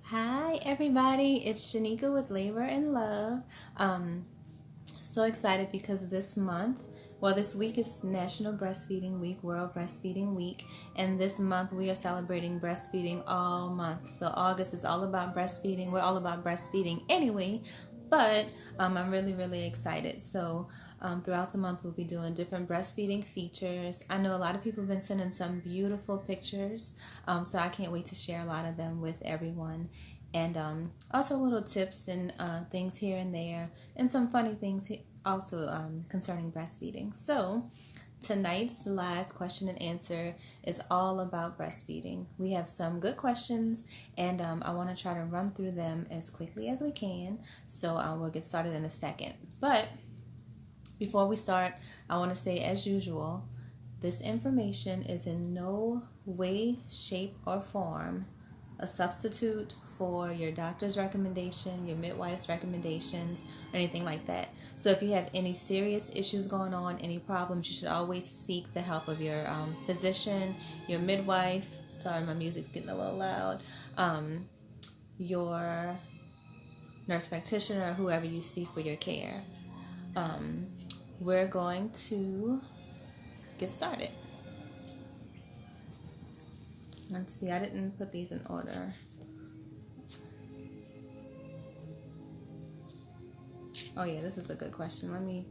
Hi everybody, it's Shanika with Labor and Love. So excited because this week is National Breastfeeding Week, World Breastfeeding Week, and this month we are celebrating breastfeeding all month. So August is all about breastfeeding. We're all about breastfeeding anyway, but I'm really excited. So throughout the month we'll be doing different breastfeeding features. I know a lot of people have been sending some beautiful pictures, so I can't wait to share a lot of them with everyone. And also little tips and things here and there, and some funny things also concerning breastfeeding. So tonight's live question and answer is all about breastfeeding. We have some good questions, and I want to try to run through them as quickly as we can. So we'll get started in a second. But before we start, I want to say, as usual, this information is in no way, shape, or form a substitute for your doctor's recommendation, your midwife's recommendations, or anything like that. So if you have any serious issues going on, any problems, you should always seek the help of your physician, your midwife. Sorry, my music's getting a little loud. Your nurse practitioner, or whoever you see for your care. We're going to get started. Let's see, I didn't put these in order. Oh yeah, this is a good question. Let me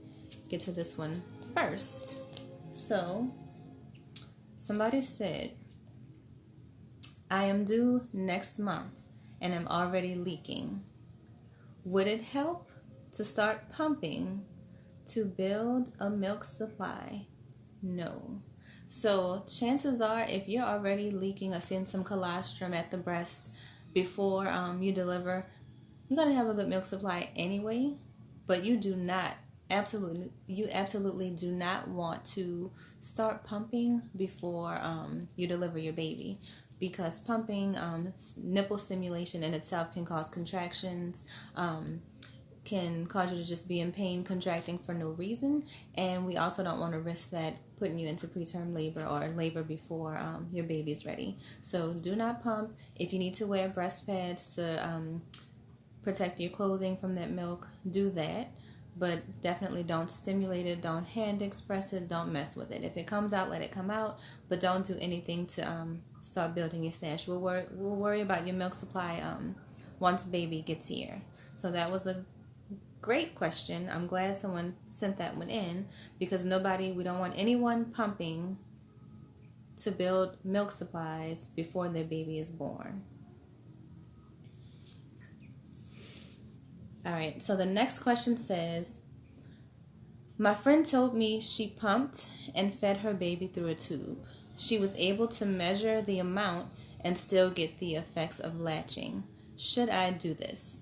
get to this one first. So, somebody said, I am due next month and am already leaking. Would it help to start pumping to build a milk supply? No. So chances are, if you're already leaking or seeing some colostrum at the breast before you deliver, you're going to have a good milk supply anyway. But you absolutely do not want to start pumping before you deliver your baby, because pumping, nipple stimulation in itself can cause contractions, can cause you to just be in pain, contracting for no reason. And we also don't want to risk that putting you into preterm labor or labor before your baby's ready. So do not pump. If you need to wear breast pads to protect your clothing from that milk, do that. But definitely don't stimulate it, don't hand express it, don't mess with it. If it comes out, let it come out, but don't do anything to start building your stash. We'll worry about your milk supply once baby gets here. So that was a great question. I'm glad someone sent that one in, because we don't want anyone pumping to build milk supplies before their baby is born. All right, so the next question says, my friend told me she pumped and fed her baby through a tube. She was able to measure the amount and still get the effects of latching. Should I do this?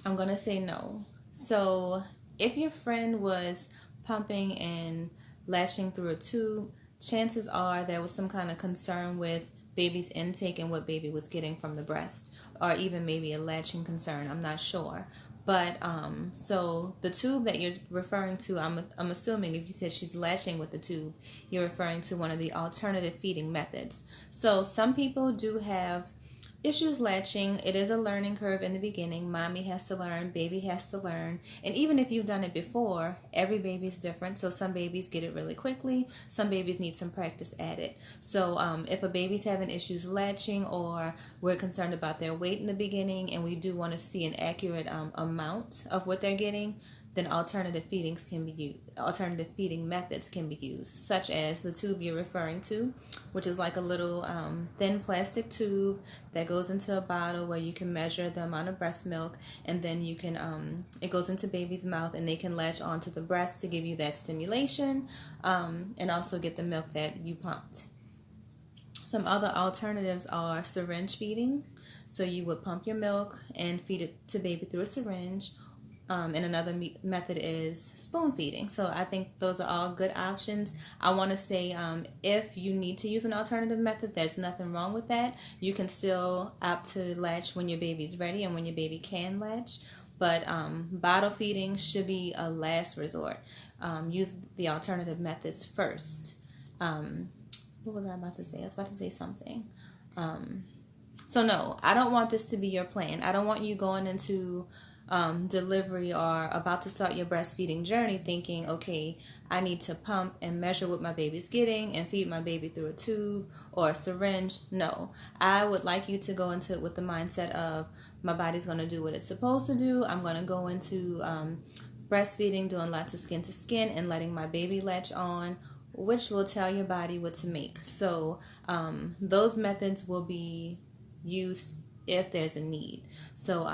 I'm going to say no. So if your friend was pumping and latching through a tube, chances are there was some kind of concern with baby's intake and what baby was getting from the breast, or even maybe a latching concern. I'm not sure. But so the tube that you're referring to, I'm assuming if you said she's latching with the tube, you're referring to one of the alternative feeding methods. So some people do have issues latching. It is a learning curve in the beginning. Mommy has to learn, baby has to learn. And even if you've done it before, every baby's different. So some babies get it really quickly. Some babies need some practice at it. So if a baby's having issues latching, or we're concerned about their weight in the beginning and we do want to see an accurate amount of what they're getting, then alternative feeding methods can be used, such as the tube you're referring to, which is like a little thin plastic tube that goes into a bottle where you can measure the amount of breast milk, and then you can it goes into baby's mouth and they can latch onto the breast to give you that stimulation, and also get the milk that you pumped. Some other alternatives are syringe feeding. So you would pump your milk and feed it to baby through a syringe. And another method is spoon feeding. So I think those are all good options. I want to say, if you need to use an alternative method, there's nothing wrong with that. You can still opt to latch when your baby's ready and when your baby can latch. But bottle feeding should be a last resort. Use the alternative methods first. What was I about to say? I was about to say something. So no, I don't want this to be your plan. I don't want you going into delivery or about to start your breastfeeding journey thinking, okay, I need to pump and measure what my baby's getting and feed my baby through a tube or a syringe. No, I would like you to go into it with the mindset of my body's going to do what it's supposed to do. I'm going to go into breastfeeding, doing lots of skin to skin and letting my baby latch on, which will tell your body what to make. So those methods will be used if there's a need. So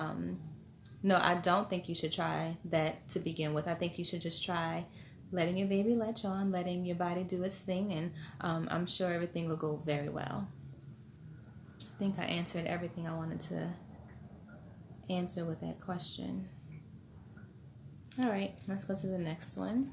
no, I don't think you should try that to begin with. I think you should just try letting your baby latch on, letting your body do its thing, and I'm sure everything will go very well. I think I answered everything I wanted to answer with that question. All right, let's go to the next one.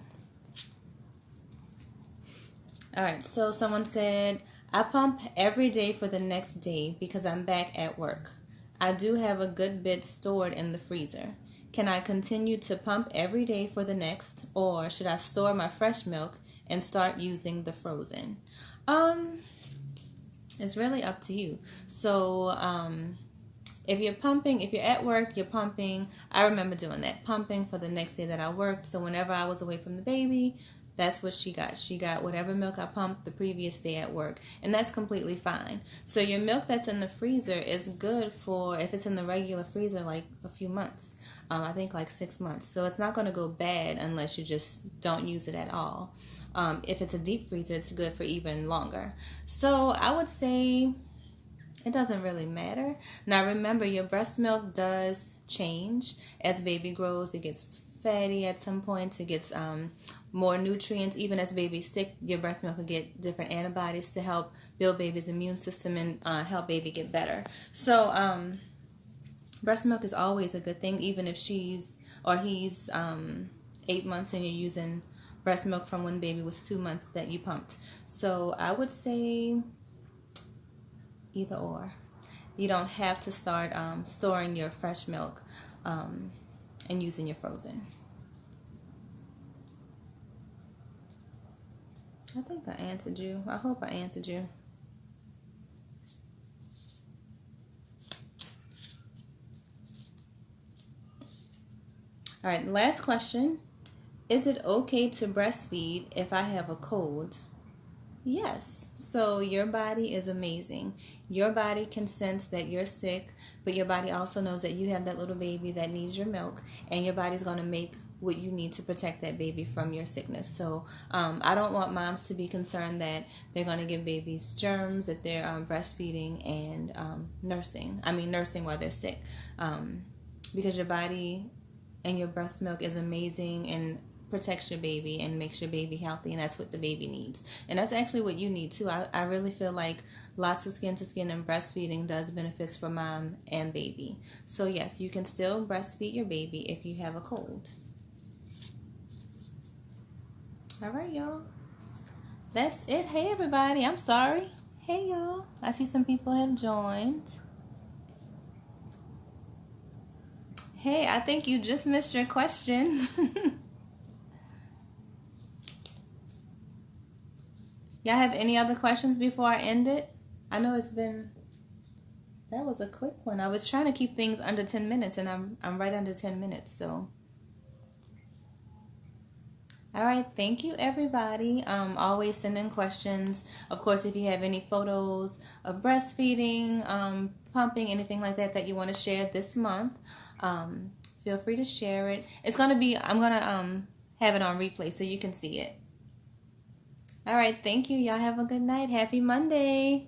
All right, so someone said, I pump every day for the next day because I'm back at work. I do have a good bit stored in the freezer. Can I continue to pump every day for the next, or should I store my fresh milk and start using the frozen? It's really up to you. So, if you're pumping, if you're at work, you're pumping. I remember doing that, pumping for the next day that I worked. So whenever I was away from the baby, that's what she got. She got whatever milk I pumped the previous day at work. And that's completely fine. So your milk that's in the freezer is good for, if it's in the regular freezer, like a few months. I think like 6 months. So it's not going to go bad unless you just don't use it at all. If it's a deep freezer, it's good for even longer. So I would say it doesn't really matter. Now remember, your breast milk does change as baby grows. It gets fatty at some points. It gets more nutrients. Even as baby's sick, your breast milk will get different antibodies to help build baby's immune system and help baby get better. So breast milk is always a good thing, even if she's or he's 8 months and you're using breast milk from when baby was 2 months that you pumped. So I would say either or. You don't have to start storing your fresh milk and using your frozen. I think I answered you. I hope I answered you. All right, last question. Is it okay to breastfeed if I have a cold? Yes. So your body is amazing. Your body can sense that you're sick, but your body also knows that you have that little baby that needs your milk, and your body's going to make what you need to protect that baby from your sickness. So I don't want moms to be concerned that they're going to give babies germs if they're breastfeeding and nursing while they're sick, because your body and your breast milk is amazing and protects your baby and makes your baby healthy, and that's what the baby needs. And that's actually what you need too. I really feel like lots of skin to skin and breastfeeding does benefits for mom and baby. So yes, you can still breastfeed your baby if you have a cold. All right, y'all. That's it. Hey, everybody. I'm sorry. Hey, y'all. I see some people have joined. Hey, I think you just missed your question. Y'all have any other questions before I end it? I know that was a quick one. I was trying to keep things under 10 minutes, and I'm right under 10 minutes, so. All right, thank you, everybody. Always send in questions. Of course, if you have any photos of breastfeeding, pumping, anything like that you want to share this month, feel free to share it. I'm going to have it on replay so you can see it. All right, thank you. Y'all have a good night. Happy Monday.